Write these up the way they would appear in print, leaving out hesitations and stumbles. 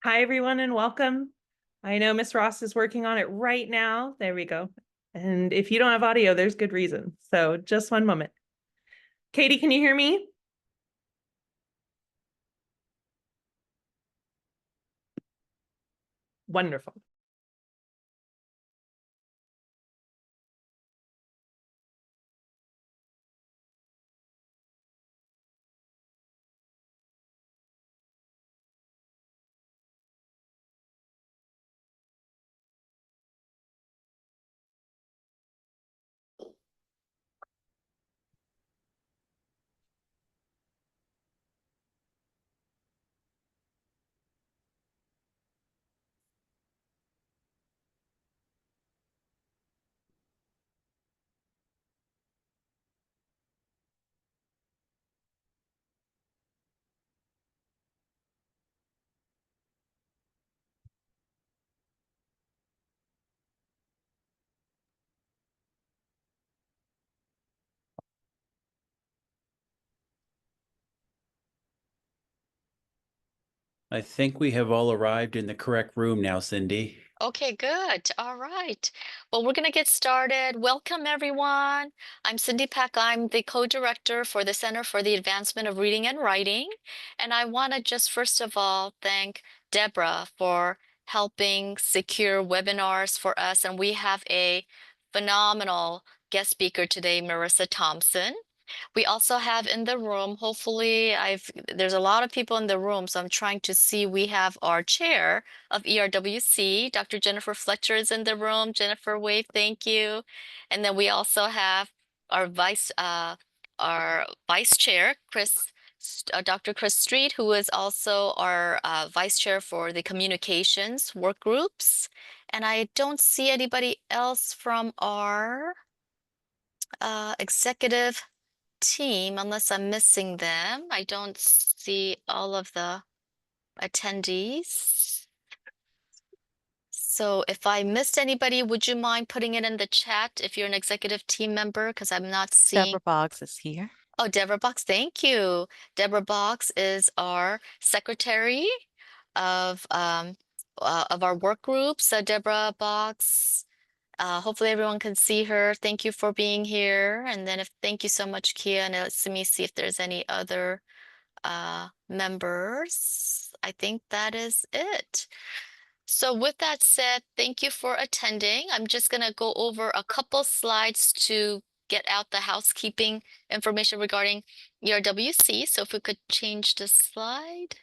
Hi, everyone, and welcome. I know Miss Ross is working on it right now. There we go. And if you don't have audio, there's good reason. So just one moment. Katie, can you hear me? Wonderful. I think we have all arrived in the correct room now, Cindy. Okay, good. All right. Well, we're going to get started. Welcome, everyone. I'm Cindy Peck. I'm the co-director for the Center for the Advancement of Reading and Writing. And I want to just first of all thank Deborah for helping secure webinars for us. And we have a phenomenal guest speaker today, Marisa Thompson. We also have in the room, hopefully there's a lot of people in the room, so I'm trying to see. We have our chair of ERWC, Dr. Jennifer Fletcher is in the room. Jennifer, wave, thank you. And then we also have our vice chair, Dr. Chris Street, who is also our vice chair for the communications work groups. And I don't see anybody else from our executive team, unless I'm missing them. I don't see all of the attendees. So if I missed anybody, would you mind putting it in the chat if you're an executive team member? Because I'm not seeing. Deborah Boggs is here. Oh, Deborah Box, thank you. Deborah Box is our secretary of our work group. So Deborah Box, hopefully everyone can see her. Thank you for being here. And then thank you so much, Kia. And let me see if there's any other members. I think that is it. So with that said, thank you for attending. I'm just going to go over a couple slides to get out the housekeeping information regarding ERWC. So if we could change the slide.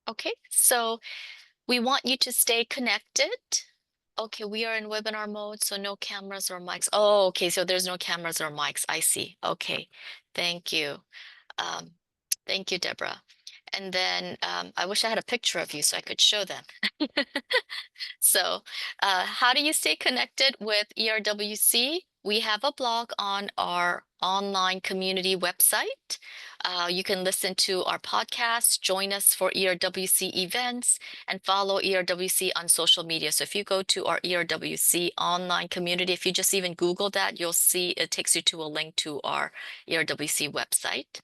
Okay, so we want you to stay connected. Okay, we are in webinar mode, so no cameras or mics. Oh, okay, so there's no cameras or mics. I see. Okay, thank you. Um, Thank you, Deborah. And then I wish I had a picture of you so I could show them. So how do you stay connected with ERWC? We have a blog on our online community website. You can listen to our podcast, join us for ERWC events, and follow ERWC on social media. So if you go to our ERWC online community, if you just even Google that, you'll see it takes you to a link to our ERWC website.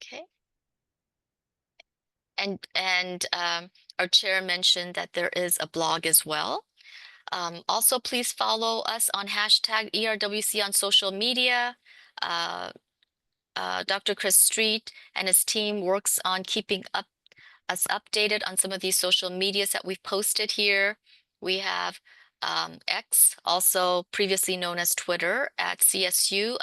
Okay. And our chair mentioned that there is a blog as well. Also, please follow us on hashtag ERWC on social media. Dr. Chris Street and his team works on keeping us updated on some of these social medias that we've posted here. We have X, also previously known as Twitter, at CSU_ERWC.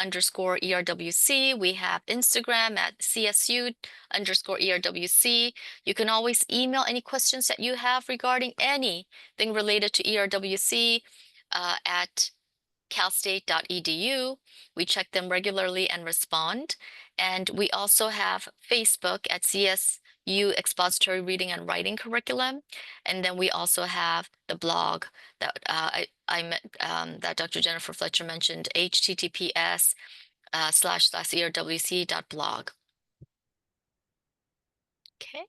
We have Instagram at CSU_ERWC. You can always email any questions that you have regarding anything related to ERWC at calstate.edu. We check them regularly and respond. And we also have Facebook at CSU Expository Reading and Writing Curriculum. And then we also have the blog that that Dr. Jennifer Fletcher mentioned, https://erwc.blog. Okay.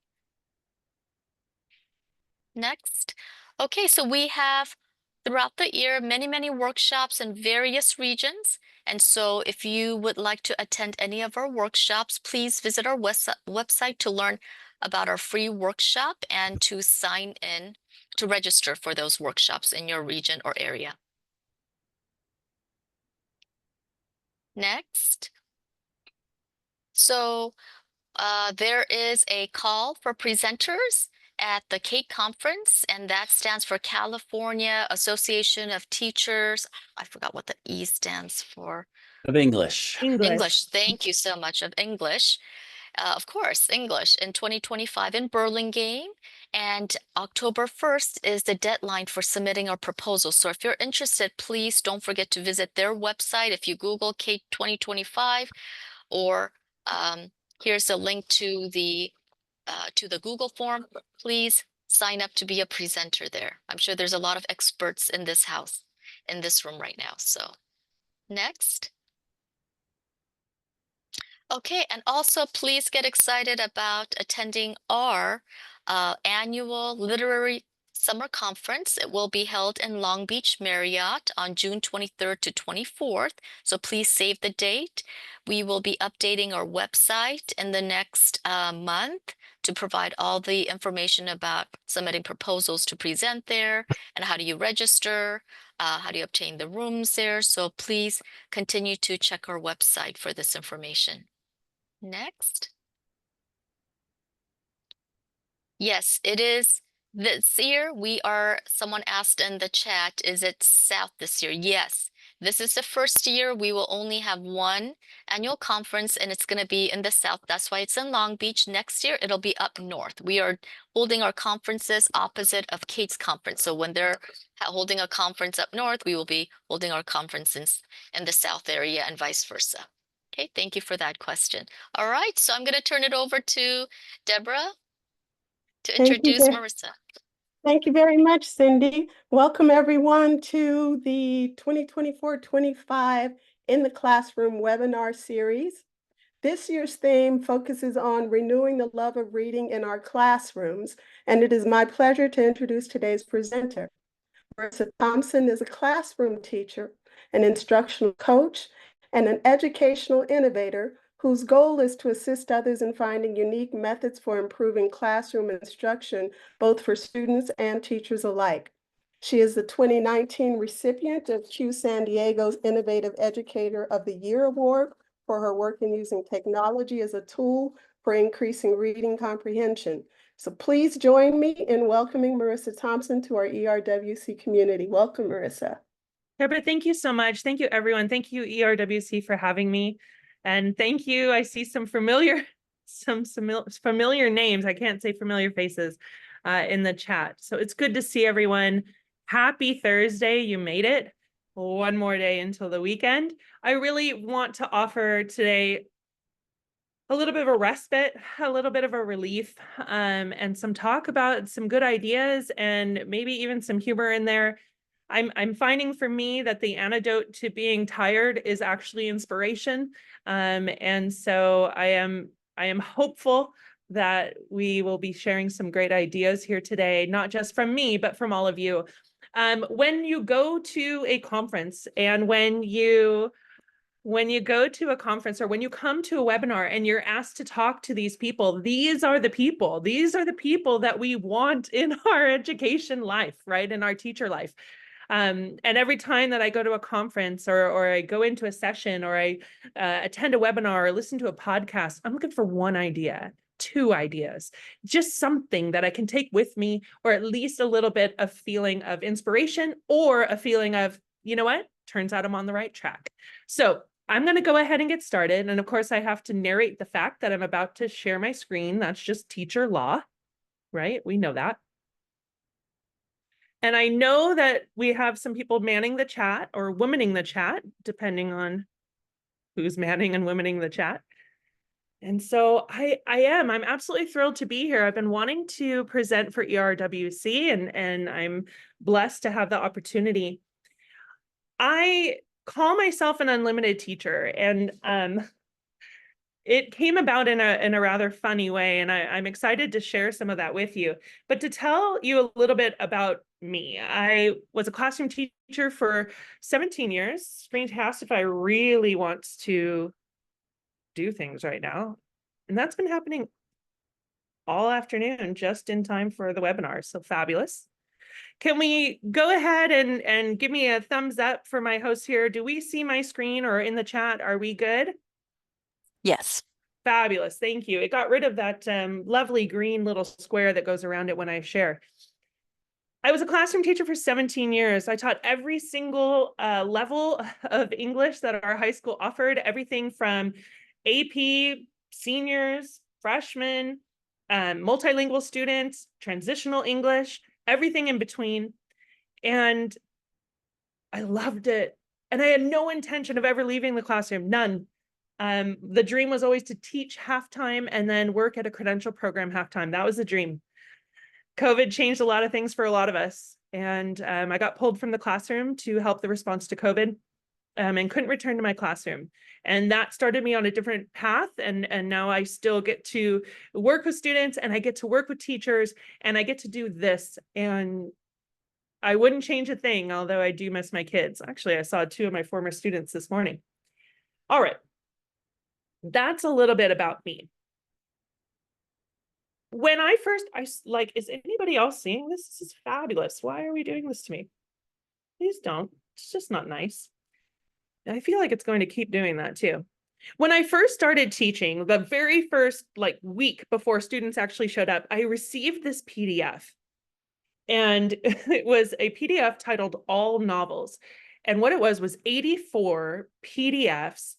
Next. Okay, so we have throughout the year, many workshops in various regions. And so if you would like to attend any of our workshops, please visit our website to learn about our free workshop and to sign in to register for those workshops in your region or area. Next. So there is a call for presenters at the CATE conference, and that stands for California Association of Teachers. I forgot what the E stands for. Of English. English. Thank you so much. Of English. Of course, English in 2025 in Burlingame. And October 1st is the deadline for submitting our proposal. So if you're interested, please don't forget to visit their website. If you Google CATE 2025, or here's a link to the Google form. Please sign up to be a presenter there. I'm sure there's a lot of experts in this house, in this room right now. So next. Okay, and also please get excited about attending our annual literary summer conference. It will be held in Long Beach Marriott on June 23rd to 24th. So please save the date. We will be updating our website in the next month to provide all the information about submitting proposals to present there and how do you register, how do you obtain the rooms there. So please continue to check our website for this information. Next. Yes, it is. This year, someone asked in the chat, is it South this year? Yes, this is the first year we will only have one annual conference, and it's going to be in the South. That's why it's in Long Beach. Next year, it'll be up north. We are holding our conferences opposite of CATE's conference. So when they're holding a conference up north, we will be holding our conferences in the South area and vice versa. Okay, thank you for that question. All right, so I'm going to turn it over to Deborah to introduce Marisa. Thank you very much, Cindy. Welcome everyone to the 2024-25 In the Classroom webinar series. This year's theme focuses on renewing the love of reading in our classrooms, and it is my pleasure to introduce today's presenter. Marisa Thompson is a classroom teacher, an instructional coach, and an educational innovator whose goal is to assist others in finding unique methods for improving classroom instruction, both for students and teachers alike. She is the 2019 recipient of CUE San Diego's Innovative Educator of the Year Award for her work in using technology as a tool for increasing reading comprehension. So please join me in welcoming Marisa Thompson to our ERWC community. Welcome, Marisa. Deborah, thank you so much. Thank you, everyone. Thank you, ERWC, for having me. And thank you. I see some familiar names. I can't say familiar faces in the chat. So it's good to see everyone. Happy Thursday. You made it. One more day until the weekend. I really want to offer today a little bit of a respite, a little bit of a relief, and some talk about some good ideas and maybe even some humor in there. I'm finding for me that the antidote to being tired is actually inspiration. And so I am hopeful that we will be sharing some great ideas here today, not just from me, but from all of you. When you go to a conference and when you go to a conference or when you come to a webinar and you're asked to talk to these are the people that we want in our education life, right? In our teacher life. And every time that I go to a conference or I go into a session or I attend a webinar or listen to a podcast, I'm looking for one idea, two ideas, just something that I can take with me, or at least a little bit of feeling of inspiration or a feeling of, you know what, turns out I'm on the right track. So I'm going to go ahead and get started. And of course, I have to narrate the fact that I'm about to share my screen. That's just teacher law, right? We know that. And I know that we have some people manning the chat or womaning the chat, depending on who's manning and womaning the chat. And so I'm absolutely thrilled to be here. I've been wanting to present for ERWC and I'm blessed to have the opportunity. I call myself an unlimited teacher, and it came about in a rather funny way, and I'm excited to share some of that with you. But to tell you a little bit about me. I was a classroom teacher for 17 years. Screen asked if I really want to do things right now. And that's been happening all afternoon, just in time for the webinar. So fabulous. Can we go ahead and give me a thumbs up for my host here? Do we see my screen or in the chat? Are we good? Yes. Fabulous. Thank you. It got rid of that lovely green little square that goes around it when I share. I was a classroom teacher for 17 years. I taught every single level of English that our high school offered, everything from AP, seniors, freshmen, multilingual students, transitional English, everything in between. And I loved it. And I had no intention of ever leaving the classroom, none. The dream was always to teach half-time and then work at a credential program half-time. That was the dream. COVID changed a lot of things for a lot of us. And I got pulled from the classroom to help the response to COVID and couldn't return to my classroom. And that started me on a different path. And now I still get to work with students and I get to work with teachers and I get to do this. And I wouldn't change a thing, although I do miss my kids. Actually, I saw 2 of my former students this morning. All right. That's a little bit about me. When I first, like, is anybody else seeing this? This is fabulous. Why are we doing this to me? Please don't. It's just not nice. And I feel like it's going to keep doing that too. When I first started teaching, the very first week before students actually showed up, I received this PDF. And it was a PDF titled All Novels. And what it was 84 PDFs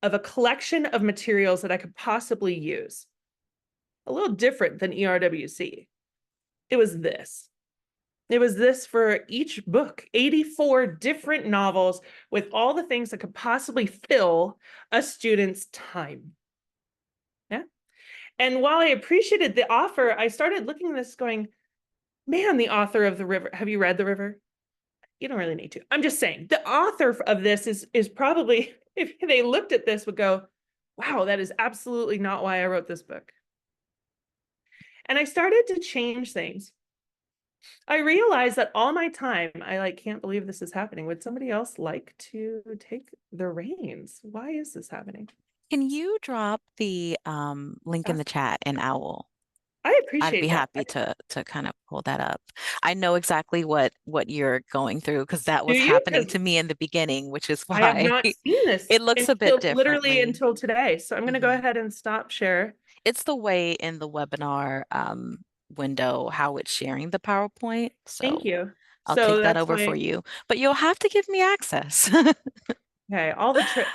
of a collection of materials that I could possibly use. A little different than ERWC. It was this. It was this for each book, 84 different novels with all the things that could possibly fill a student's time. Yeah. And while I appreciated the offer, I started looking at this going, man, the author of The River, have you read The River? You don't really need to. I'm just saying, the author of this is probably, if they looked at this, would go, wow, that is absolutely not why I wrote this book. And I started to change things. I realized that all my time, I can't believe this is happening. Would somebody else like to take the reins? Why is this happening? Can you drop the link in the chat and I will I appreciate I'd be that. happy to kind of pull that up. I know exactly what you're going through because that Do was you? happening 'Cause to me in the beginning, which is I have why not seen this. it looks a bit Literally differently. until today. So I'm going to go Mhm. ahead and stop share. It's the way in the webinar window how it's sharing the PowerPoint. Thank So you. I'll So take that that's over why, for you, but you'll have to give me access. okay, all the tricks,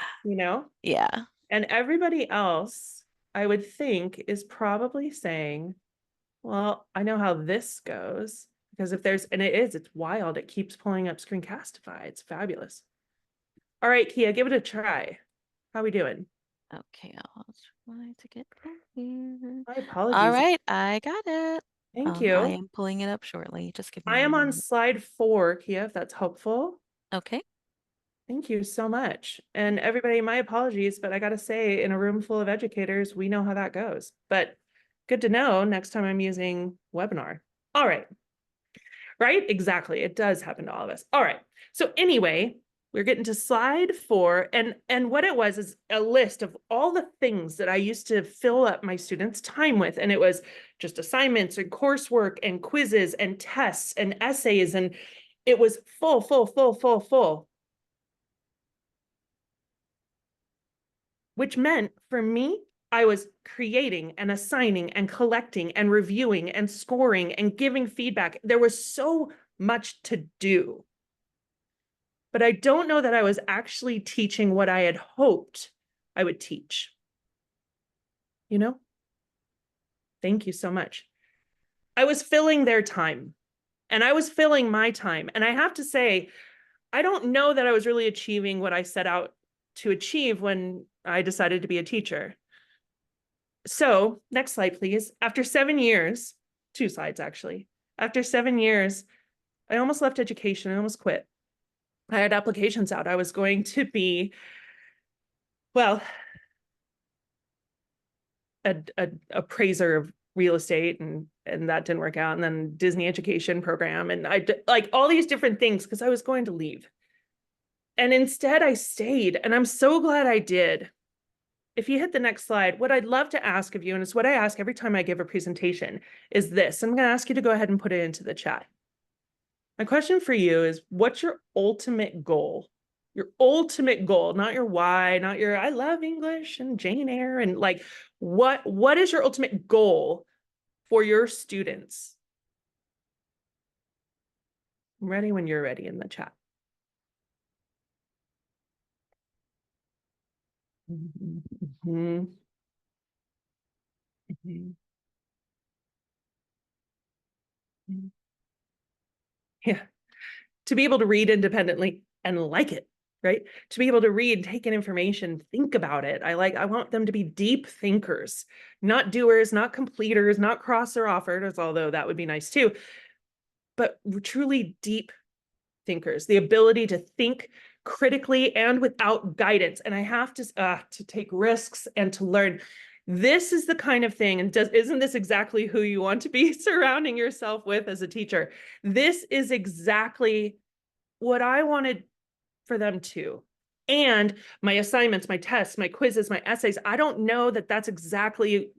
Yeah. and everybody else, I would think, is probably saying, well, I know how this goes, because if there's, and it's wild. It keeps pulling up Screencastify. It's fabulous. All right, Kia, give it a try. How we doing? Okay, I'll try to get down here. My All apologies. right, I got it. Thank I you. am pulling it up shortly. Just give me I am one on moment. slide 4, Kia, if that's helpful. Okay. Thank you so much. And everybody, my apologies, but I got to say, in a room full of educators, we know how that goes. But good to know next time I'm using webinar. All right. Right? Exactly. It does happen to all of us. All right. So anyway, we're getting to slide 4. And what it was is a list of all the things that I used to fill up my students' time with. And it was just assignments and coursework and quizzes and tests and essays. And it was full, full, full, full, full. Which meant for me, I was creating and assigning and collecting and reviewing and scoring and giving feedback. There was so much to do. But I don't know that I was actually teaching what I had hoped I would teach. Thank you so much. I was filling their time and I was filling my time. And I have to say, I don't know that I was really achieving what I set out to achieve when I decided to be a teacher. So next slide, please. After 7 years, 2 slides actually. After 7 years, I almost left education. I almost quit. I had applications out. I was going to be, well, a appraiser of real estate and and that didn't work out. And then Disney education program. And like all these different things because I was going to leave. And instead I stayed, and I'm so glad I did. If you hit the next slide, what I'd love to ask of you, and it's what I ask every time I give a presentation, is this. I'm going to ask you to go ahead and put it into the chat. My question for you is, what's your ultimate goal? Your ultimate goal, not your why, not your I love English and Jane Eyre, and like what is your ultimate goal for your students? I'm ready when you're ready in the chat. Mm-hmm. Mm-hmm. Yeah. To be able to read independently and like it, right? To be able to read, take in information, think about it. I want them to be deep thinkers, not doers, not completers, not cross or offers, although that would be nice too, but truly deep thinkers, the ability to think critically and without guidance. And I have to take risks and to learn. This is the kind of thing, and isn't this exactly who you want to be surrounding yourself with as a teacher? This is exactly what I wanted for them too. And my assignments, my tests, my quizzes, my essays, I don't know that that's exactly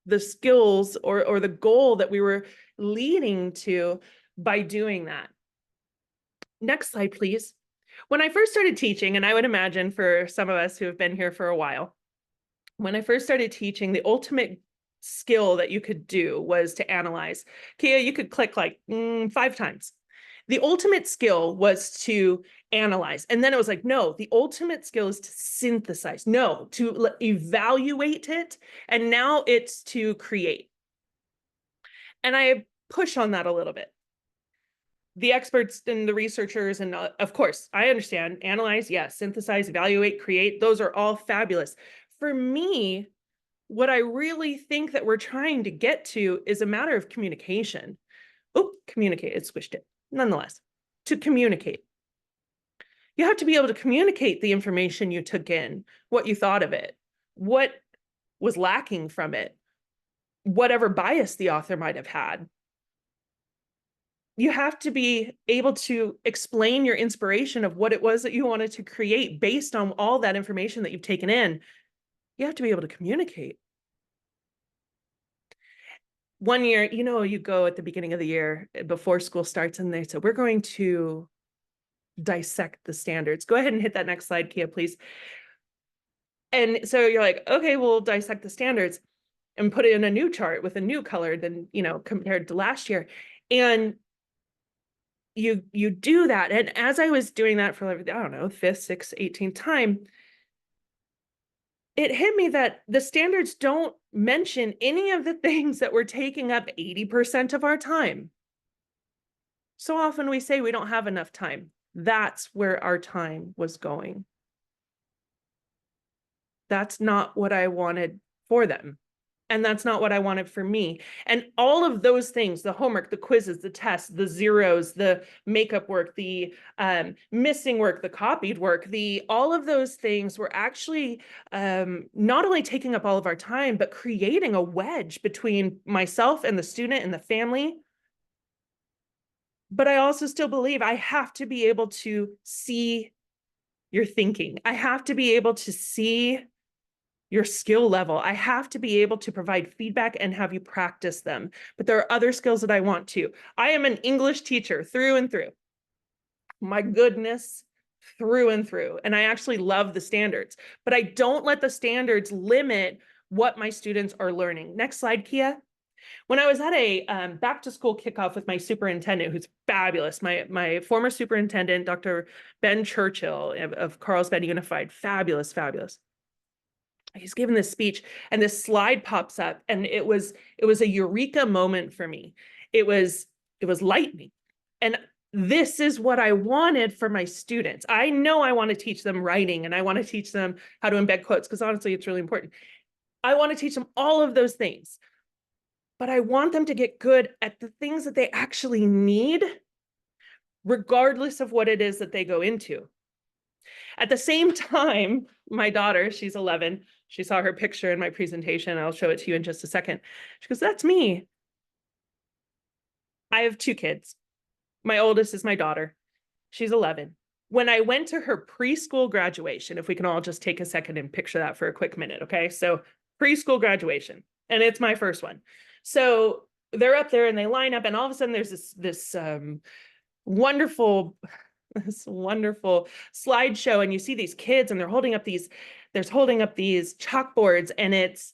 the skills or the goal that we were leading to by doing that. Next slide, please. When I first started teaching, and I would imagine for some of us who have been here for a while, when I first started teaching, the ultimate skill that you could do was to analyze. Kia, you could click like 5 times. The ultimate skill was to analyze. And then it was like, no, the ultimate skill is to synthesize. No, to evaluate it. And now it's to create. And I push on that a little bit. The experts and the researchers, and of course, I understand, analyze, yes, synthesize, evaluate, create, those are all fabulous. For me, what I really think that we're trying to get to is a matter of communication. Oh, communicate, it squished it. Nonetheless, to communicate. You have to be able to communicate the information you took in, what you thought of it, what was lacking from it, whatever bias the author might have had. You have to be able to explain your inspiration of what it was that you wanted to create based on all that information that you've taken in. You have to be able to communicate. One year, you go at the beginning of the year before school starts and they said, we're going to dissect the standards. Go ahead and hit that next slide, Kia, please. And so you're like, okay, we'll dissect the standards and put it in a new chart with a new color than, compared to last year. And you do that. And as I was doing that for, I don't know, 5th, 6th, 18th time, it hit me that the standards don't mention any of the things that were taking up 80% of our time. So often we say we don't have enough time. That's where our time was going. That's not what I wanted for them. And that's not what I wanted for me. And all of those things, the homework, the quizzes, the tests, the zeros, the makeup work, the missing work, the copied work, all of those things were actually not only taking up all of our time, but creating a wedge between myself and the student and the family. But I also still believe I have to be able to see your thinking. I have to be able to see your skill level. I have to be able to provide feedback and have you practice them. But there are other skills that I want to. I am an English teacher through and through. My goodness, through and through. And I actually love the standards, but I don't let the standards limit what my students are learning. Next slide, Kia. When I was at a back to school kickoff with my superintendent, who's fabulous, my former superintendent, Dr. Ben Churchill of Carlsbad Unified, fabulous, fabulous. He's given this speech and this slide pops up and it was a eureka moment for me. It was lightning. And this is what I wanted for my students. I know I want to teach them writing and I want to teach them how to embed quotes because honestly, it's really important. I want to teach them all of those things, but I want them to get good at the things that they actually need, regardless of what it is that they go into. At the same time, my daughter, she's 11, she saw her picture in my presentation. I'll show it to you in just a second. She goes, that's me. I have 2 kids. My oldest is my daughter. She's 11. When I went to her preschool graduation, if we can all just take a second and picture that for a quick minute, okay? So preschool graduation, and it's my first one. So they're up there and they line up, and all of a sudden there's this wonderful slideshow, and you see these kids and they're holding up these chalkboards, and it's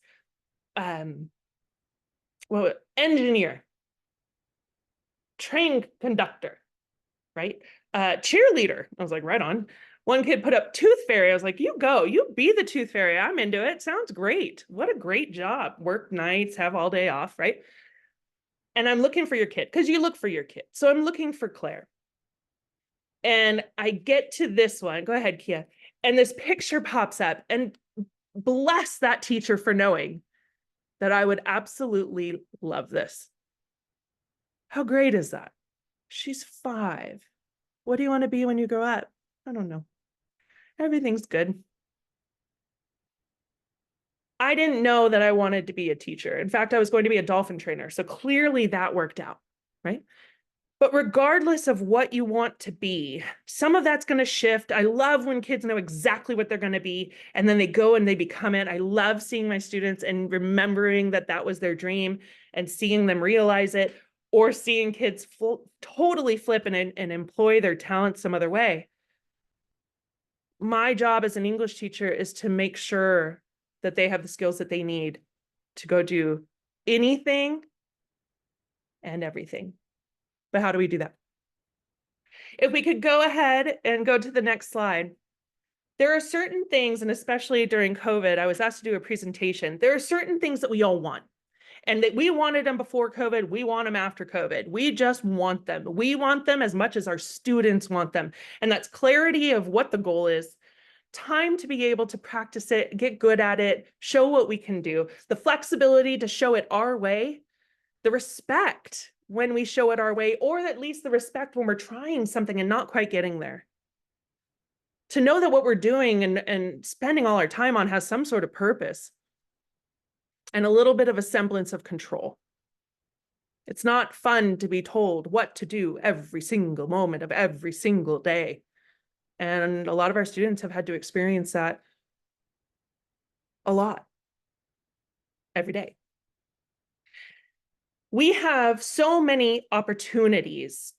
engineer, train conductor, right? Cheerleader. I was like, right on. One kid put up tooth fairy. I was like, you go, you be the tooth fairy. I'm into it. Sounds great. What a great job. Work nights, have all day off, right? And I'm looking for your kid, because you look for your kid. So I'm looking for Claire. And I get to this one. Go ahead, Kia. And this picture pops up, and bless that teacher for knowing that I would absolutely love this. How great is that? She's 5. What do you want to be when you grow up? I don't know. Everything's good. I didn't know that I wanted to be a teacher. In fact, I was going to be a dolphin trainer. So clearly that worked out, right? But regardless of what you want to be, some of that's going to shift. I love when kids know exactly what they're going to be, and then they go and they become it. I love seeing my students and remembering that that was their dream and seeing them realize it, or seeing kids totally flip and employ their talents some other way. My job as an English teacher is to make sure that they have the skills that they need to go do anything and everything. But how do we do that? If we could go ahead and go to the next slide. There are certain things, and especially during COVID, I was asked to do a presentation. There are certain things that we all want. And that we wanted them before COVID, we want them after COVID. We just want them. We want them as much as our students want them. And that's clarity of what the goal is, time to be able to practice it, get good at it, show what we can do, the flexibility to show it our way, the respect when we show it our way, or at least the respect when we're trying something and not quite getting there. To know that what we're doing and spending all our time on has some sort of purpose. And a little bit of a semblance of control. It's not fun to be told what to do every single moment of every single day. And a lot of our students have had to experience that a lot every day. We have so many opportunities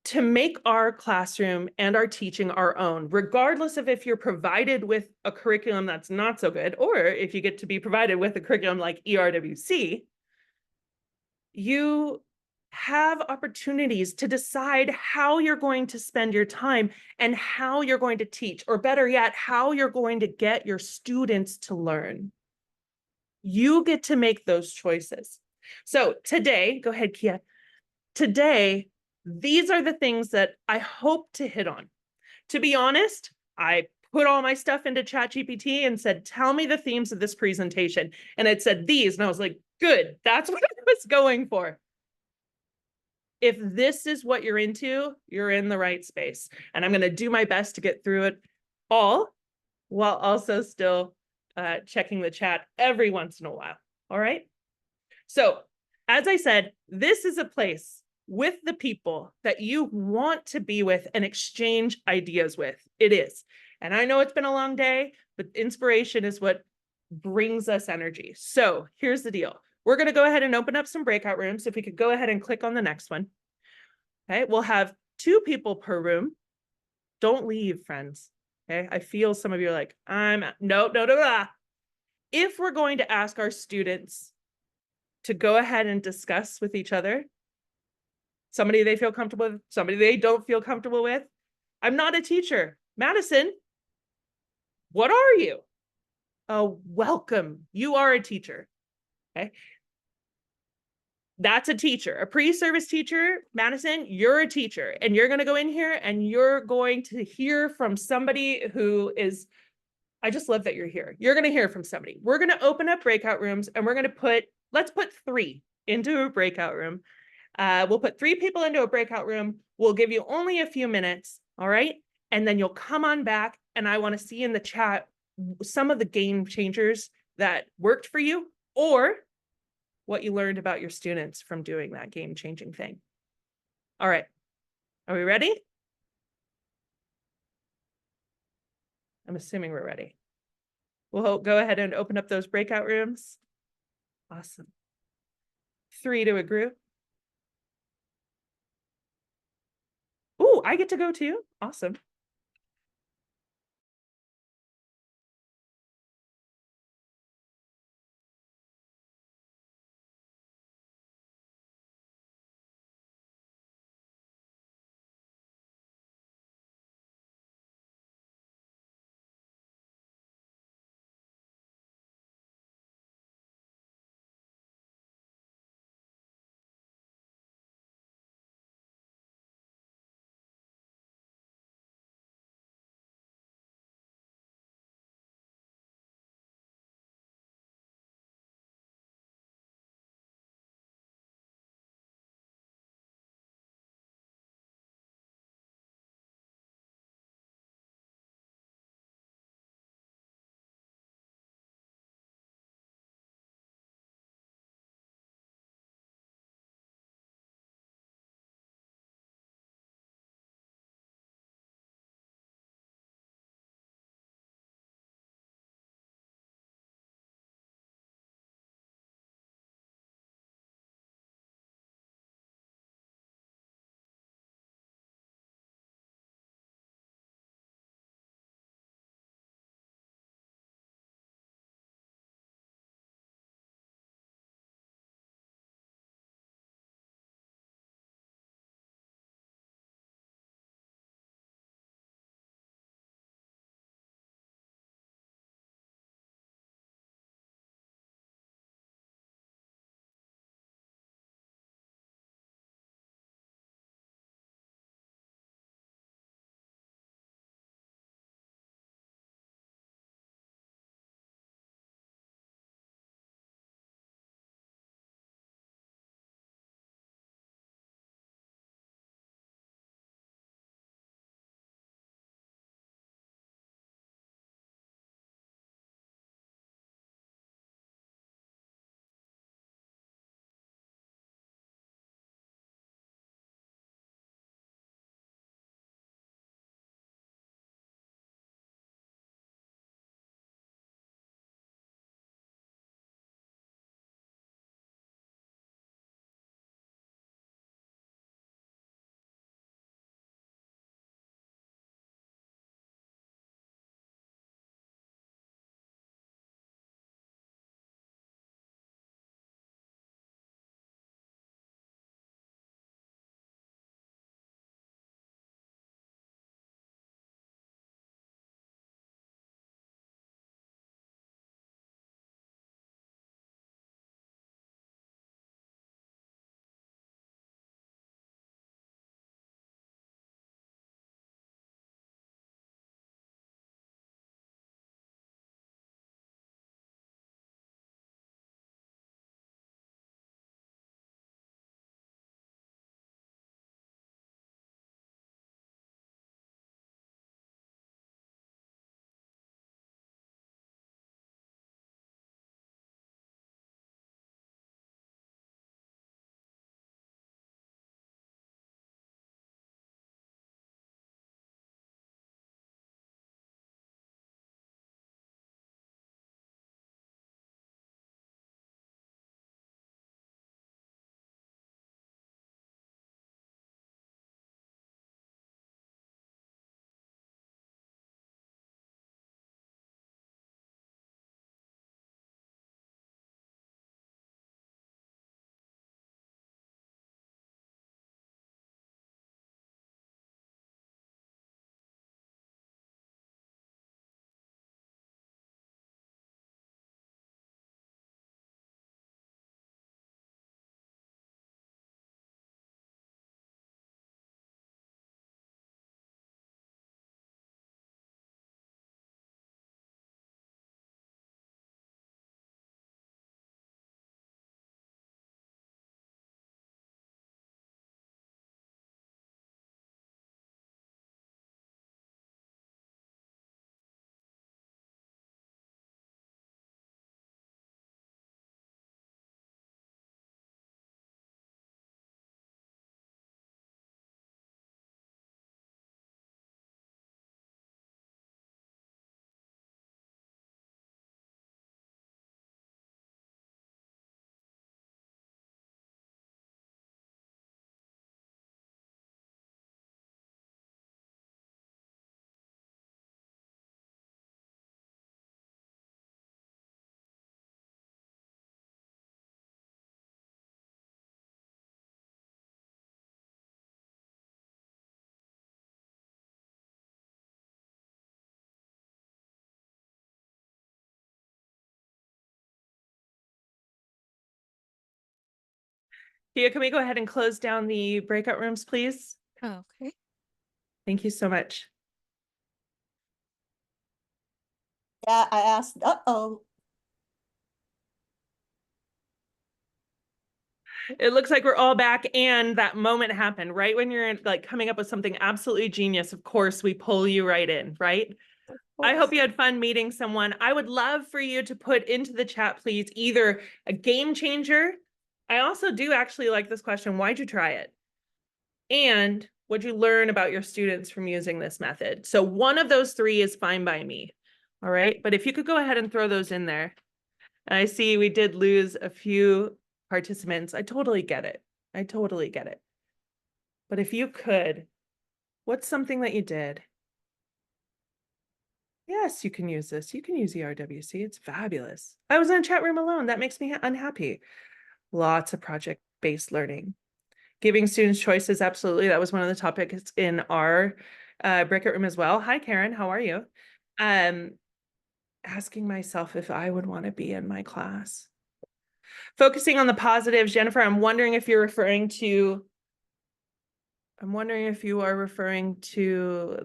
to make our classroom and our teaching our own, regardless of if you're provided with a curriculum that's not so good, or if you get to be provided with a curriculum like ERWC, you have opportunities to decide how you're going to spend your time and how you're going to teach, or better yet, how you're going to get your students to learn. You get to make those choices. So today, go ahead, Kia. Today, these are the things that I hope to hit on. To be honest, I put all my stuff into ChatGPT and said, tell me the themes of this presentation. And it said these, and I was like, good, that's what I was going for. If this is what you're into, you're in the right space. And I'm going to do my best to get through it all while also still checking the chat every once in a while. All right. So as I said, this is a place with the people that you want to be with and exchange ideas with. It is. And I know it's been a long day, but inspiration is what brings us energy. So here's the deal. We're going to go ahead and open up some breakout rooms. If we could go ahead and click on the next one. Okay, we'll have 2 people per room. Don't leave, friends. Okay, I feel some of you are like, no. If we're going to ask our students to go ahead and discuss with each other, somebody they feel comfortable with, somebody they don't feel comfortable with. I'm not a teacher. Madison, what are you? Oh, welcome. You are a teacher. Okay. That's a teacher, a pre-service teacher. Madison, you're a teacher, and you're going to go in here and you're going to hear from somebody who is, I just love that you're here. You're going to hear from somebody. We're going to open up breakout rooms, and we're going to let's put 3 into a breakout room. We'll put 3 people into a breakout room. We'll give you only a few minutes. All right. And then you'll come on back, and I want to see in the chat some of the game changers that worked for you, or what you learned about your students from doing that game changing thing. All right. Are we ready? I'm assuming we're ready. We'll go ahead and open up those breakout rooms. Awesome. 3 to a group. Ooh, I get to go too. Awesome. Tia, can we go ahead and close down the breakout rooms, please? Okay. Thank you so much. Yeah, I asked, uh-oh. It looks like we're all back, and that moment happened right when you're like coming up with something absolutely genius. Of course, we pull you right in, right? I hope you had fun meeting someone. I would love for you to put into the chat, please, either a game changer. I also do actually like this question. Why'd you try it? And what'd you learn about your students from using this method? So one of those three is fine by me. All right. But if you could go ahead and throw those in there. And I see we did lose a few participants. I totally get it. I totally get it. But if you could, what's something that you did? Yes, you can use this. You can use ERWC. It's fabulous. I was in a chat room alone. That makes me unhappy. Lots of project-based learning. Giving students choices, absolutely. That was one of the topics in our breakout room as well. Hi, Karen. How are you? Asking myself if I would want to be in my class. Focusing on the positives. Jennifer, I'm wondering if you are referring to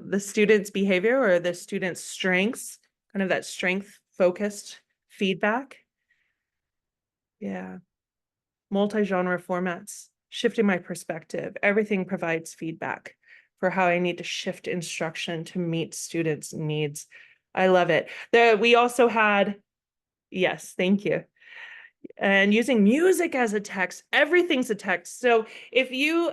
the student's behavior or the student's strengths, kind of that strength-focused feedback. Yeah. Multi-genre formats, shifting my perspective. Everything provides feedback for how I need to shift instruction to meet students' needs. I love it. We also had, yes, thank you. And using music as a text, everything's a text. So if you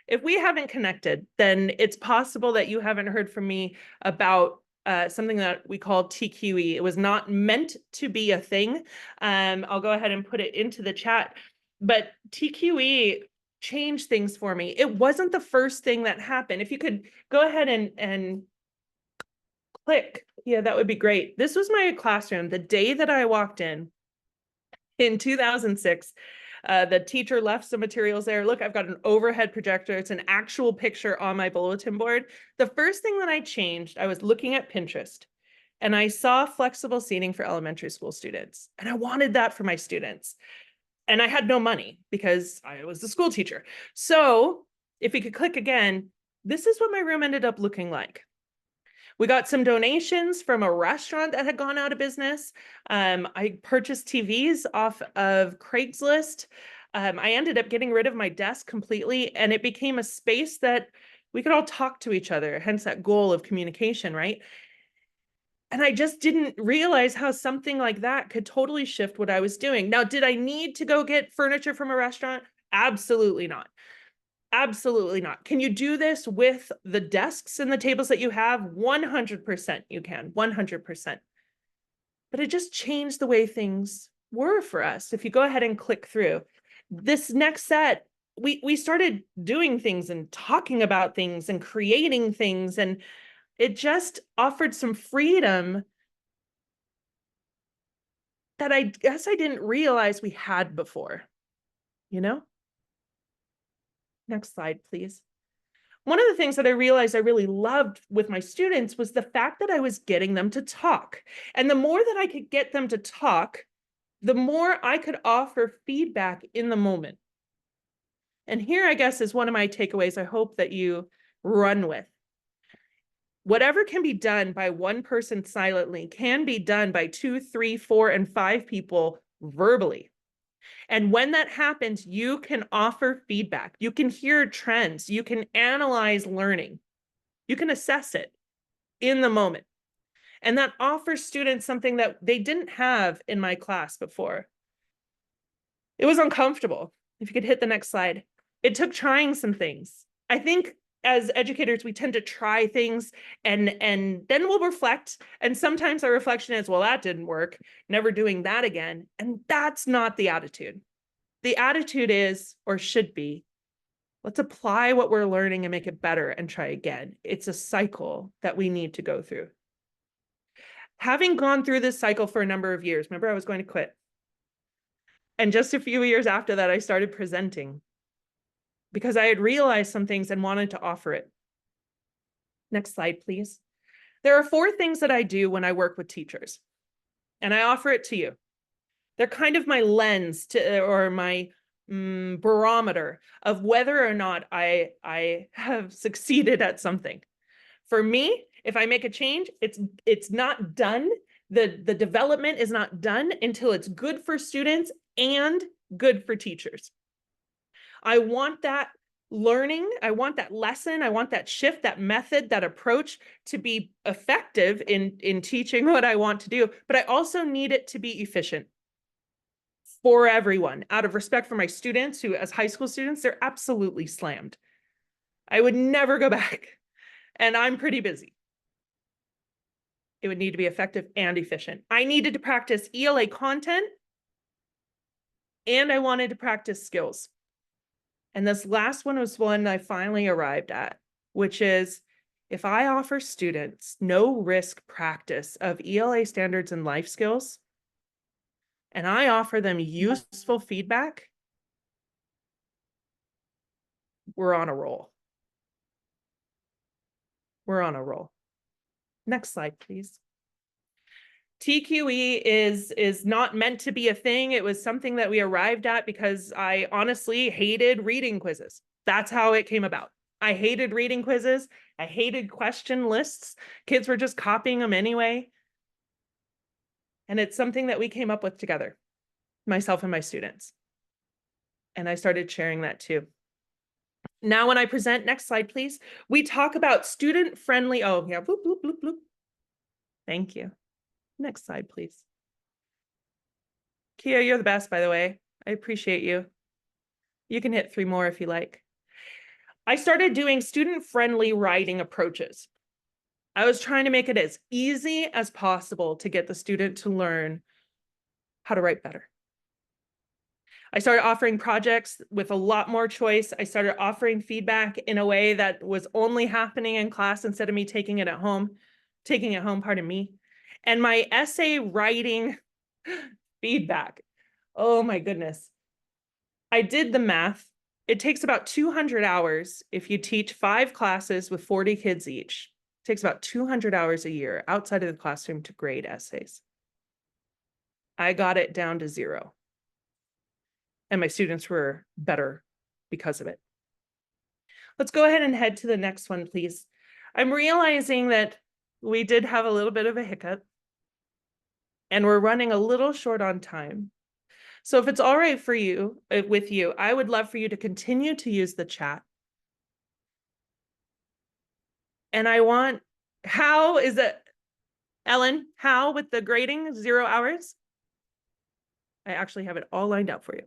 if we haven't connected, then it's possible that you haven't heard from me about something that we call TQE. It was not meant to be a thing. I'll go ahead and put it into the chat, but TQE changed things for me. It wasn't the first thing that happened. If you could go ahead and click, yeah, that would be great. This was my classroom. The day that I walked in 2006, the teacher left some materials there. Look, I've got an overhead projector. It's an actual picture on my bulletin board. The first thing that I changed, I was looking at Pinterest and I saw flexible seating for elementary school students. And I wanted that for my students. And I had no money because I was the school teacher. So if we could click again, this is what my room ended up looking like. We got some donations from a restaurant that had gone out of business. I purchased TVs off of Craigslist. I ended up getting rid of my desk completely, and it became a space that we could all talk to each other, hence that goal of communication, right? And I just didn't realize how something like that could totally shift what I was doing. Now, did I need to go get furniture from a restaurant? Absolutely not. Absolutely not. Can you do this with the desks and the tables that you have? 100% you can, 100%. But it just changed the way things were for us. If you go ahead and click through this next set, we started doing things and talking about things and creating things, and it just offered some freedom that I guess I didn't realize we had before, you know? Next slide, please. One of the things that I realized I really loved with my students was the fact that I was getting them to talk. And the more that I could get them to talk, the more I could offer feedback in the moment. And here, I guess, is one of my takeaways I hope that you run with. Whatever can be done by one person silently can be done by 2, 3, 4, and 5 people verbally. And when that happens, you can offer feedback. You can hear trends. You can analyze learning. You can assess it in the moment. And that offers students something that they didn't have in my class before. It was uncomfortable. If you could hit the next slide. It took trying some things. I think as educators, we tend to try things and then we'll reflect. And sometimes our reflection is, well, that didn't work, never doing that again. And that's not the attitude. The attitude is, or should be, let's apply what we're learning and make it better and try again. It's a cycle that we need to go through. Having gone through this cycle for a number of years, remember I was going to quit. And just a few years after that, I started presenting because I had realized some things and wanted to offer it. Next slide, please. There are 4 things that I do when I work with teachers, and I offer it to you. They're kind of my lens to, or my barometer of whether or not I have succeeded at something. For me, if I make a change, it's not done. The development is not done until it's good for students and good for teachers. I want that learning, I want that lesson, I want that shift, that method, that approach to be effective in teaching what I want to do, but I also need it to be efficient for everyone, out of respect for my students who, as high school students, they're absolutely slammed. I would never go back, and I'm pretty busy. It would need to be effective and efficient. I needed to practice ELA content, and I wanted to practice skills. And this last one was one I finally arrived at, which is if I offer students no risk practice of ELA standards and life skills, and I offer them useful feedback, we're on a roll. We're on a roll. Next slide, please. TQE is not meant to be a thing. It was something that we arrived at because I honestly hated reading quizzes. That's how it came about. I hated reading quizzes. I hated question lists. Kids were just copying them anyway. And it's something that we came up with together, myself and my students. And I started sharing that too. Now, when I present, next slide, please, we talk about student-friendly, oh, yeah, bloop, bloop, bloop, bloop. Thank you. Next slide, please. Kia, you're the best, by the way. I appreciate you. You can hit 3 more if you like. I started doing student-friendly writing approaches. I was trying to make it as easy as possible to get the student to learn how to write better. I started offering projects with a lot more choice. I started offering feedback in a way that was only happening in class instead of me taking it home, pardon me. And my essay writing feedback, oh my goodness. I did the math. It takes about 200 hours if you teach 5 classes with 40 kids each. It takes about 200 hours a year outside of the classroom to grade essays. I got it down to 0. And my students were better because of it. Let's go ahead and head to the next one, please. I'm realizing that we did have a little bit of a hiccup and we're running a little short on time. So if it's all right for you, with you, I would love for you to continue to use the chat. And I want, how is it, Ellen, how with the grading, 0 hours? I actually have it all lined up for you.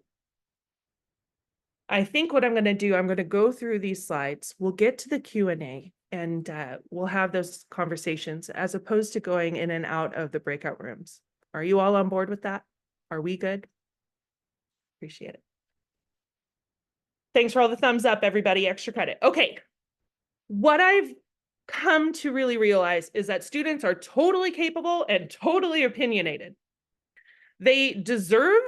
I think what I'm going to do, I'm going to go through these slides. We'll get to the Q&A and we'll have those conversations as opposed to going in and out of the breakout rooms. Are you all on board with that? Are we good? Appreciate it. Thanks for all the thumbs up, everybody. Extra credit. Okay. What I've come to really realize is that students are totally capable and totally opinionated. They deserve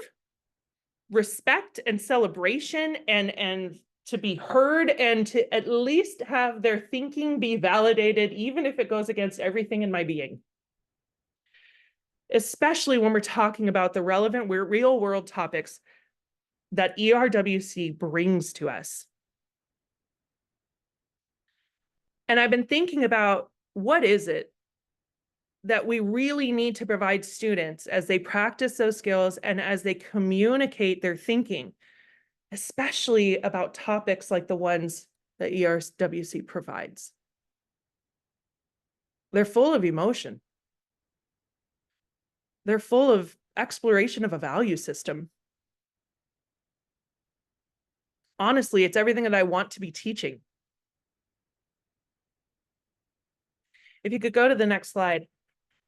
respect and celebration and to be heard and to at least have their thinking be validated, even if it goes against everything in my being. Especially when we're talking about the relevant, real world topics that ERWC brings to us. And I've been thinking about what is it that we really need to provide students as they practice those skills and as they communicate their thinking, especially about topics like the ones that ERWC provides. They're full of emotion. They're full of exploration of a value system. Honestly, it's everything that I want to be teaching. If you could go to the next slide.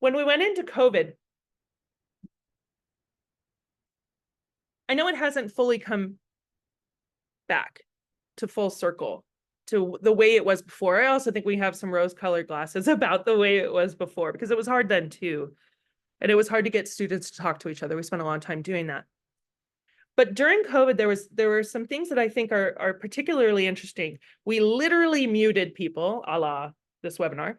When we went into COVID, I know it hasn't fully come back to full circle to the way it was before. I also think we have some rose-colored glasses about the way it was before, because it was hard then too. And it was hard to get students to talk to each other. We spent a long time doing that. But during COVID, there were some things that I think are particularly interesting. We literally muted people, a la this webinar.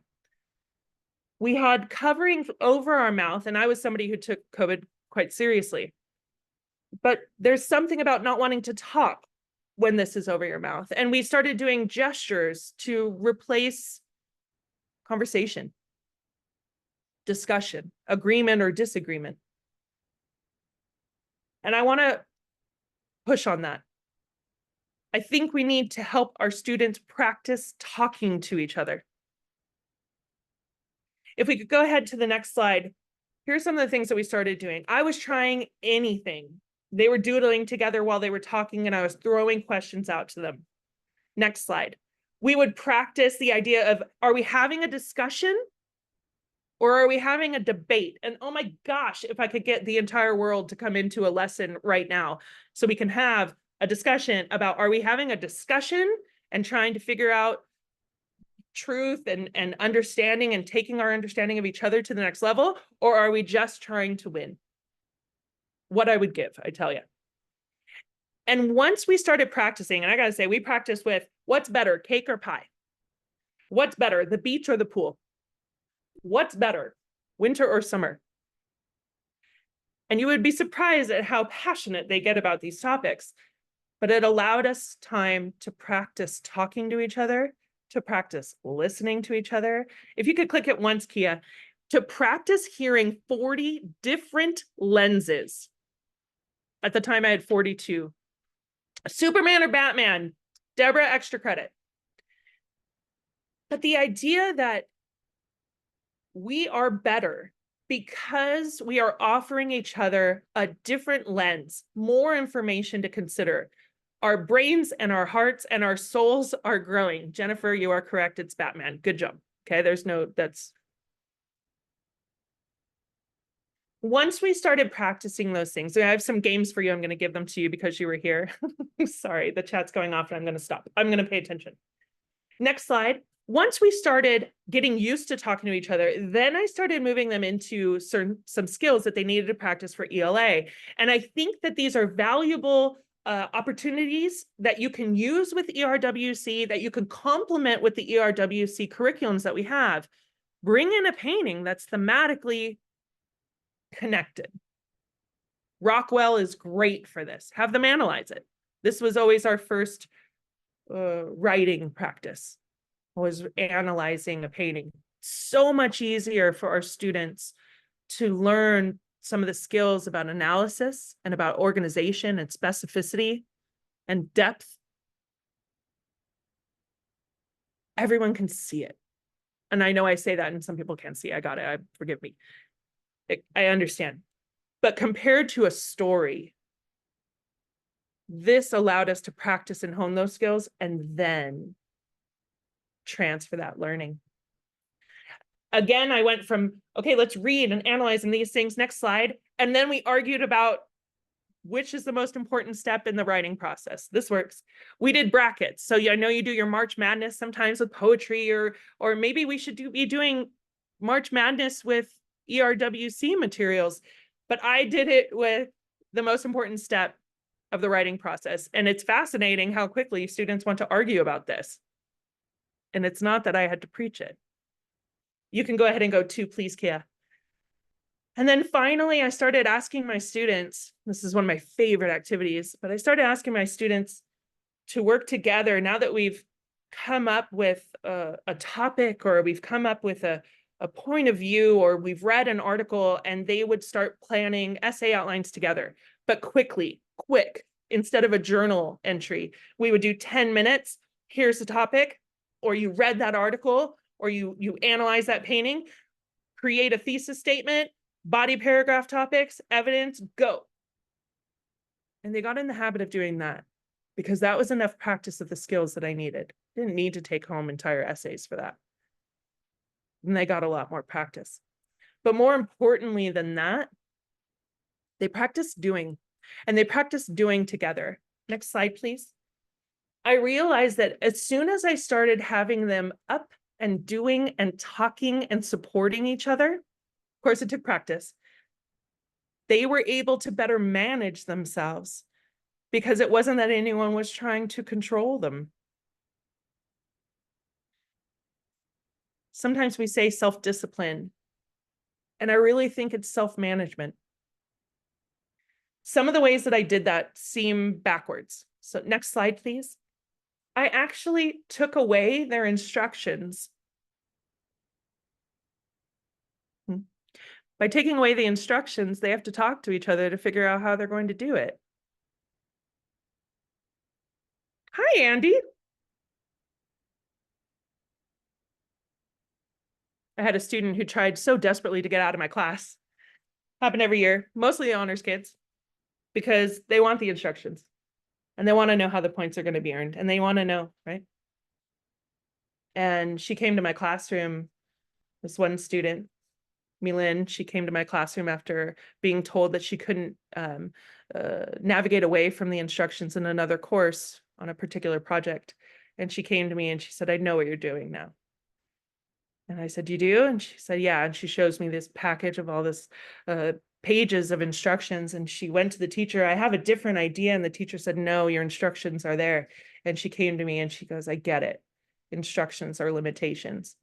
We had covering over our mouth, and I was somebody who took COVID quite seriously. but there's something about not wanting to talk when this is over your mouth. And we started doing gestures to replace conversation, discussion, agreement or disagreement. And I want to push on that. I think we need to help our students practice talking to each other. If we could go ahead to the next slide, here's some of the things that we started doing. I was trying anything. They were doodling together while they were talking, and I was throwing questions out to them. Next slide. We would practice the idea of, are we having a discussion or are we having a debate? And oh my gosh, if I could get the entire world to come into a lesson right now so we can have a discussion about, are we having a discussion and trying to figure out truth and understanding and taking our understanding of each other to the next level, or are we just trying to win? What I would give, I tell you. And once we started practicing, and I gotta say, we practiced with what's better, cake or pie? What's better, the beach or the pool? What's better, winter or summer? And you would be surprised at how passionate they get about these topics. But it allowed us time to practice talking to each other, to practice listening to each other. If you could click it once, Kia, to practice hearing 40 different lenses. At the time I had 42. Superman or Batman, Deborah, extra credit. But the idea that we are better because we are offering each other a different lens, more information to consider. Our brains and our hearts and our souls are growing. Jennifer, you are correct. It's Batman. Good job. Okay, there's no, that's. Once we started practicing those things, so I have some games for you. I'm going to give them to you because you were here. Sorry, the chat's going off and I'm going to stop. I'm going to pay attention. Next slide. Once we started getting used to talking to each other, then I started moving them into some skills that they needed to practice for ELA. And I think that these are valuable opportunities that you can use with ERWC, that you can complement with the ERWC curriculums that we have. Bring in a painting that's thematically connected. Rockwell is great for this. Have them analyze it. This was always our first writing practice, was analyzing a painting. So much easier for our students to learn some of the skills about analysis and about organization and specificity and depth. Everyone can see it. And I know I say that and some people can't see. I got it. Forgive me. I understand. But compared to a story, this allowed us to practice and hone those skills and then transfer that learning. Again, I went from, okay, let's read and analyze in these things. Next slide. And then we argued about which is the most important step in the writing process. This works. We did brackets. So I know you do your March Madness sometimes with poetry, or maybe we should be doing March Madness with ERWC materials. But I did it with the most important step of the writing process. And it's fascinating how quickly students want to argue about this. And it's not that I had to preach it. You can go ahead and go 2, please, Kia. And then finally, I started asking my students, this is one of my favorite activities, but I started asking my students to work together now that we've come up with a topic, or we've come up with a point of view, or we've read an article, and they would start planning essay outlines together, but quick, instead of a journal entry. We would do 10 minutes. Here's the topic, or you read that article, or you analyze that painting, create a thesis statement, body paragraph topics, evidence, go. And they got in the habit of doing that because that was enough practice of the skills that I needed. Didn't need to take home entire essays for that. And they got a lot more practice. But more importantly than that, they practiced doing, and they practiced doing together. Next slide, please. I realized that as soon as I started having them up and doing and talking and supporting each other, of course, it took practice, they were able to better manage themselves because it wasn't that anyone was trying to control them. Sometimes we say self-discipline, and I really think it's self-management. Some of the ways that I did that seem backwards. So next slide, please. I actually took away their instructions. By taking away the instructions, they have to talk to each other to figure out how they're going to do it. Hi, Andy. I had a student who tried so desperately to get out of my class. Happen every year, mostly honors kids, because they want the instructions and they want to know how the points are going to be earned and they want to know, right? And she came to my classroom, this one student, Milin, she came to my classroom after being told that she couldn't navigate away from the instructions in another course on a particular project. And she came to me and she said, I know what you're doing now. And I said, you do? And she said, yeah. And she shows me this package of all this pages of instructions. And she went to the teacher, I have a different idea. And the teacher said, no, your instructions are there. And she came to me and she goes, I get it. Instructions are limitations.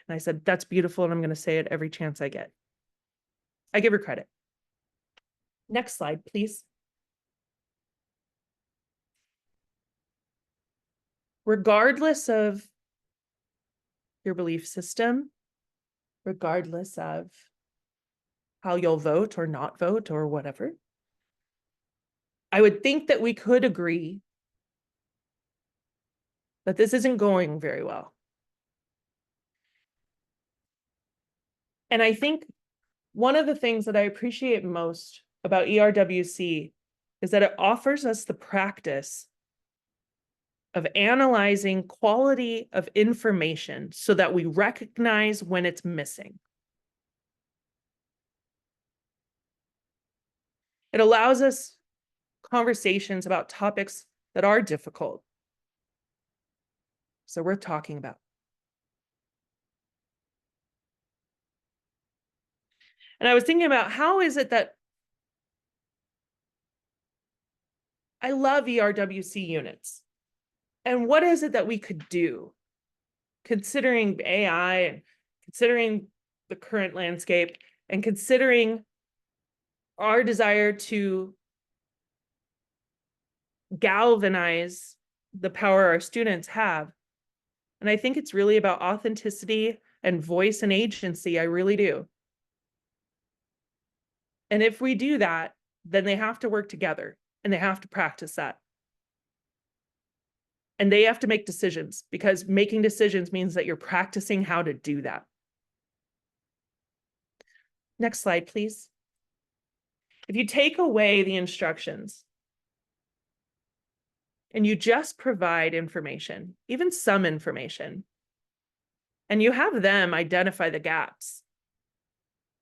And I said, that's beautiful. And I'm going to say it every chance I get. I give her credit. Next slide, please. Regardless of your belief system, regardless of how you'll vote or not vote or whatever, I would think that we could agree that this isn't going very well. And I think one of the things that I appreciate most about ERWC is that it offers us the practice of analyzing quality of information so that we recognize when it's missing. It allows us conversations about topics that are difficult, so worth talking about. And I was thinking about how is it that I love ERWC units? And what is it that we could do, considering AI and considering the current landscape and considering our desire to galvanize the power our students have? And I think it's really about authenticity and voice and agency. I really do. And if we do that, then they have to work together and they have to practice that. And they have to make decisions, because making decisions means that you're practicing how to do that. Next slide, please. If you take away the instructions and you just provide information, even some information, and you have them identify the gaps,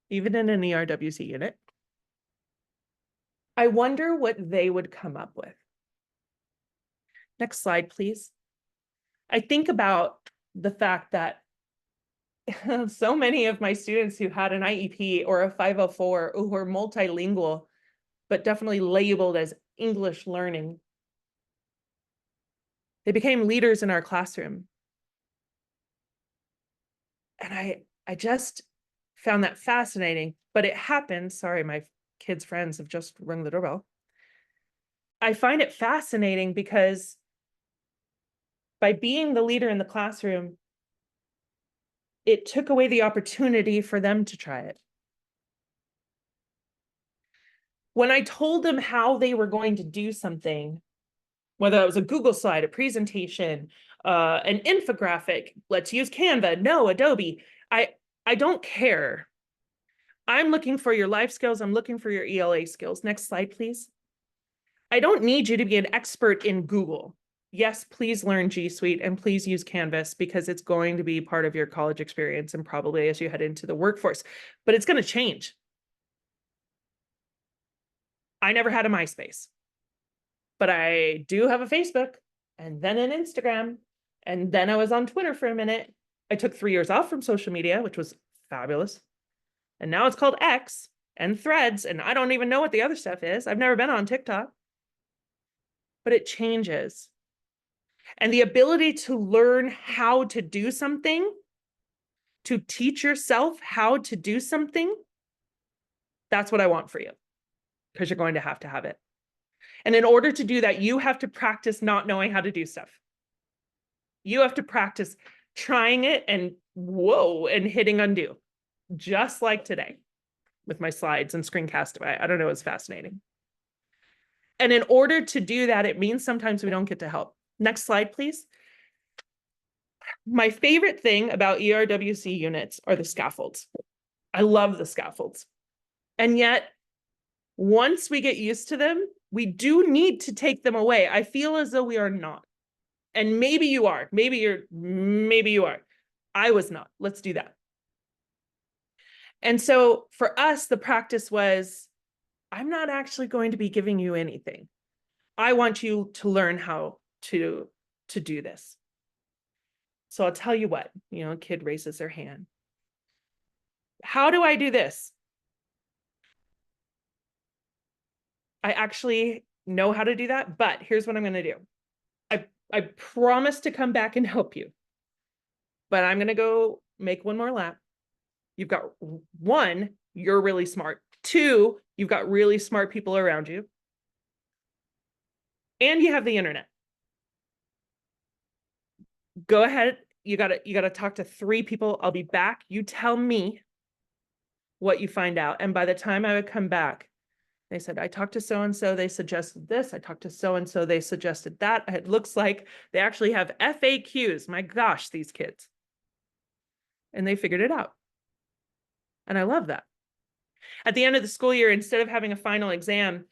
even in an ERWC unit, I wonder what they would come up with. Next slide, please. I think about the fact that so many of my students who had an IEP or a 504 who were multilingual, but definitely labeled as English learning, they became leaders in our classroom. And I just found that fascinating, but it happened. Sorry, my kids' friends have just rung the doorbell. I find it fascinating because by being the leader in the classroom, it took away the opportunity for them to try it. When I told them how they were going to do something, whether it was a Google slide, a presentation, an infographic, let's use Canva, no, Adobe, I don't care. I'm looking for your life skills. I'm looking for your ELA skills. Next slide, please. I don't need you to be an expert in Google. Yes, please learn G Suite and please use Canvas, because it's going to be part of your college experience and probably as you head into the workforce, but it's going to change. I never had a MySpace, but I do have a Facebook and then an Instagram. And then I was on Twitter for a minute. I took 3 years off from social media, which was fabulous. And now it's called X and Threads. And I don't even know what the other stuff is. I've never been on TikTok, but it changes. And the ability to learn how to do something, to teach yourself how to do something, that's what I want for you. because you're going to have it. And in order to do that, you have to practice not knowing how to do stuff. You have to practice trying it and whoa, and hitting undo, just like today with my slides and screencastify. I don't know, it's fascinating. And in order to do that, it means sometimes we don't get to help. Next slide, please. My favorite thing about ERWC units are the scaffolds. I love the scaffolds. And yet, once we get used to them, we do need to take them away. I feel as though we are not. And maybe you are. Maybe you are. I was not. Let's do that. And so for us, the practice was, I'm not actually going to be giving you anything. I want you to learn how to do this. So I'll tell you what, a kid raises their hand. How do I do this? I actually know how to do that, but here's what I'm going to do. I promise to come back and help you, but I'm going to go make one more lap. You've got 1, you're really smart. 2, you've got really smart people around you. And you have the internet. Go ahead. You gotta talk to 3 people. I'll be back. You tell me what you find out. And by the time I would come back, they said, I talked to so-and-so, they suggested this. I talked to so-and-so, they suggested that. It looks like they actually have FAQs. My gosh, these kids. And they figured it out. And I love that. At the end of the school year, instead of having a final exam,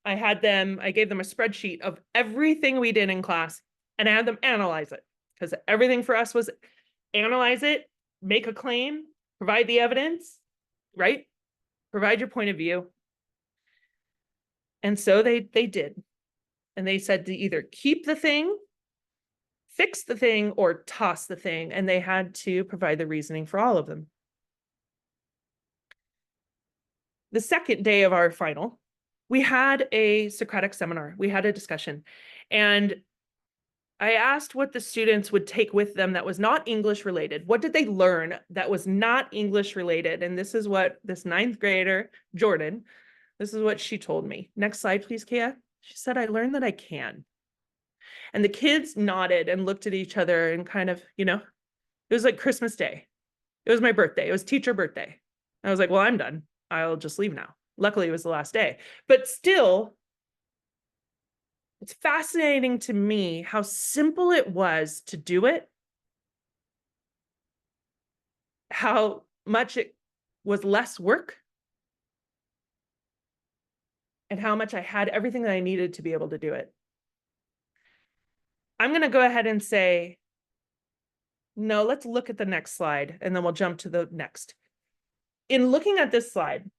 I gave them a spreadsheet of everything we did in class, and I had them analyze it, because everything for us was analyze it, make a claim, provide the evidence, right? Provide your point of view. And so they did. And they said to either keep the thing, fix the thing, or toss the thing. And they had to provide the reasoning for all of them. The second day of our final, we had a Socratic seminar. We had a discussion. And I asked what the students would take with them that was not English related. What did they learn that was not English related? And this is what this 9th grader, Jordan, this is what she told me. Next slide, please, Kia. She said, I learned that I can. And the kids nodded and looked at each other and kind of, it was like Christmas Day. It was my birthday. It was teacher birthday. I was like, well, I'm done. I'll just leave now. Luckily, it was the last day. But still, it's fascinating to me how simple it was to do it, how much it was less work, and how much I had everything that I needed to be able to do it. I'm going to go ahead and say, no, let's look at the next slide, and then we'll jump to the next. In looking at this slide,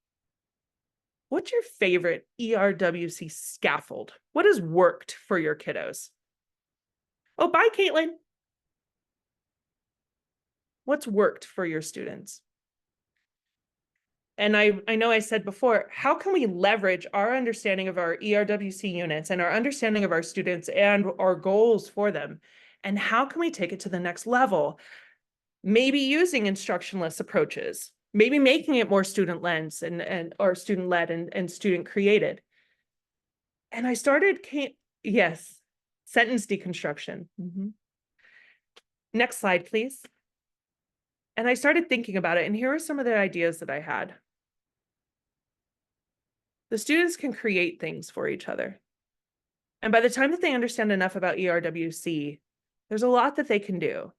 what's your favorite ERWC scaffold? What has worked for your kiddos? Oh, bye, Caitlin. What's worked for your students? And I know I said before, how can we leverage our understanding of our ERWC units and our understanding of our students and our goals for them? And how can we take it to the next level? Maybe using instructionless approaches, maybe making it more student-led or student-led and student-created. And I started, yes, sentence deconstruction. Next slide, please. And I started thinking about it, and here are some of the ideas that I had. The students can create things for each other. And by the time that they understand enough about ERWC, there's a lot that they can do.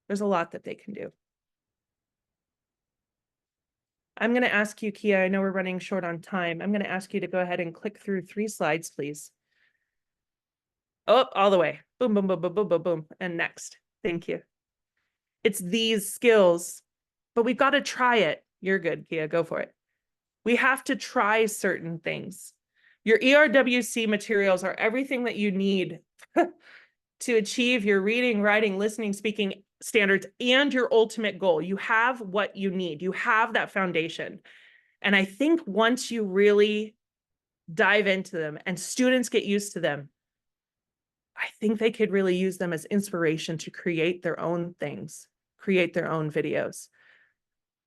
There's a lot that they can do. I'm going to ask you, Kia, I know we're running short on time. I'm going to ask you to go ahead and click through 3 slides, please. Oh, all the way. Boom, boom, boom, boom, boom, boom, boom. And next. Thank you. It's these skills, but we've got to try it. You're good, Kia, go for it. We have to try certain things. Your ERWC materials are everything that you need to achieve your reading, writing, listening, speaking standards and your ultimate goal. You have what you need. You have that foundation. And I think once you really dive into them and students get used to them, I think they could really use them as inspiration to create their own things, create their own videos,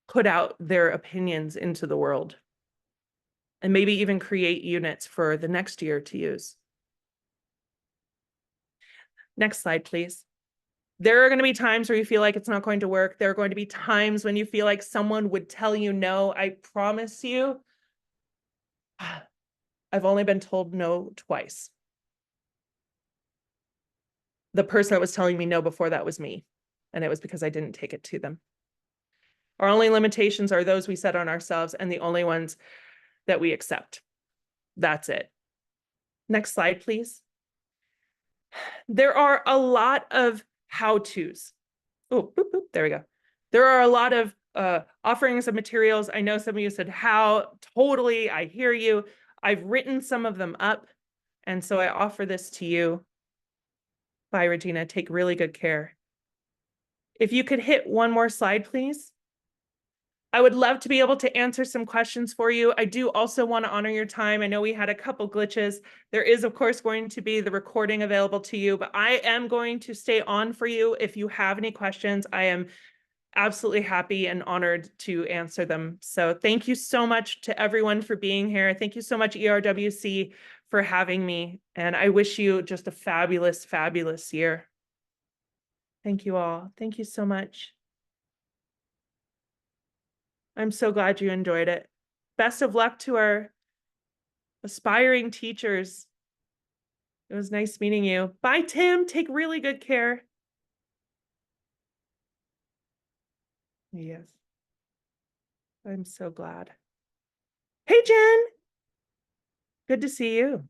put out their opinions into the world. and maybe even create units for the next year to use. Next slide, please. There are going to be times where you feel like it's not going to work. There are going to be times when you feel like someone would tell you no. I promise you, I've only been told no twice. The person that was telling me no before that was me, and it was because I didn't take it to them. Our only limitations are those we set on ourselves, and the only ones that we accept. That's it. Next slide, please. There are a lot of how-tos. Oh, boop, boop, there we go. There are a lot of offerings of materials. I know some of you said how, totally, I hear you. I've written some of them up, and so I offer this to you. Bye, Regina, take really good care. If you could hit one more slide, please. I would love to be able to answer some questions for you. I do also want to honor your time. I know we had a couple glitches. There is, of course, going to be the recording available to you, but I am going to stay on for you. If you have any questions, I am absolutely happy and honored to answer them. So thank you so much to everyone for being here. Thank you so much, ERWC, for having me. And I wish you just a fabulous, fabulous year. Thank you all. Thank you so much. I'm so glad you enjoyed it. Best of luck to our aspiring teachers. It was nice meeting you. Bye, Tim. Take really good care. Yes. I'm so glad. Hey, Jen. Good to see you.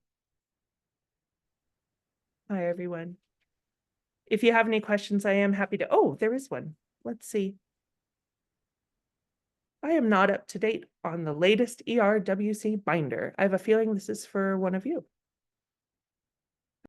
Hi, everyone. If you have any questions, I am happy to. Oh, there is one. Let's see. I am not up to date on the latest ERWC binder. I have a feeling this is for one of you.